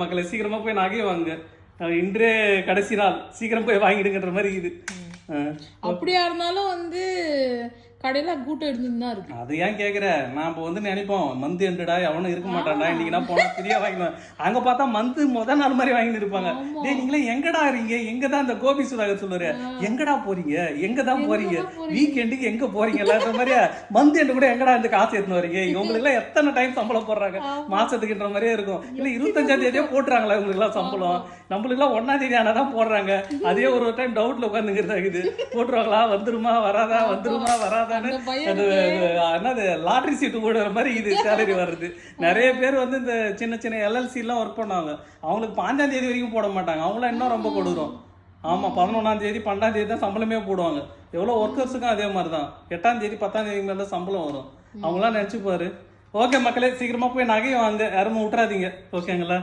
மக்களை சீக்கிரமா போய் நகையை வாங்க. இன்றே கடைசி நாள், சீக்கிரம் போய் வாங்கிடுங்கன்ற மாதிரி இது. அப்படியா இருந்தாலும் வந்து கடையில கூட்டம் எடுத்துட்டு தான் இருக்கு. அது ஏன் கேக்குற, நான் இப்போ வந்து நினைப்போம் மந்த் எண்டுடா எவனும் இருக்க மாட்டான்டா, இன்னைக்கு நான் போனா ஃப்ரீயா வாங்கினேன். அங்க பார்த்தா மந்த் முதல் நாள் மாதிரி வாங்கிட்டு இருப்பாங்க. டேய் நீங்களே எங்கடா இருக்கீங்க, எங்க தான் இந்த கோபி சுதாகர் சொல்லுவாரு, எங்கடா போறீங்க, எங்க தான் போறீங்க, வீக்கெண்டுக்கு எங்க போறீங்கன்ற மாதிரி மந்த் எண்டு கூட எங்கடா இந்த காசு எடுத்துன்னு வரீங்க, உங்களுக்கு எல்லாம் எத்தனை டைம் சம்பளம் போடுறாங்க மாசத்துக்குன்ற மாதிரியே இருக்கும். இல்ல 25ஆம் தேதியே போட்டுறாங்களா உங்களுக்கு எல்லாம் சம்பளம், நம்மளுக்கு எல்லாம் 1ஆம் தேதி ஆனாதான் போடுறாங்க. அதே ஒரு டைம் டவுட்ல உட்காந்துங்கிறதா இது, போட்டுருவாங்களா வந்துருமா வராதா வந்துருமா வராதான்னு என்னது லாட்டரி சீட்டு போடுற மாதிரி இது சேலரி வருது. நிறைய பேர் வந்து இந்த சின்ன சின்ன எல்எல்சி எல்லாம் ஒர்க் பண்ணுவாங்க, அவங்களுக்கு 5ஆம் தேதி வரைக்கும் போட மாட்டாங்க, அவங்களாம் இன்னும் ரொம்ப கொடுக்குறோம். ஆமா 11ஆம் தேதி 12ஆம் தேதி தான் சம்பளமே போடுவாங்க. எவ்வளவு ஒர்க்கர்ஸுக்கும் அதே மாதிரி தான் 8ஆம் தேதி 10ஆம் தேதி மேல தான் சம்பளம் வரும். அவங்களாம் நினைச்சு பாரு. ஓகே மக்களே, சீக்கிரமா போய் நகையை வாங்க, யாரும் விட்டுறாதீங்க. ஓகேங்களா?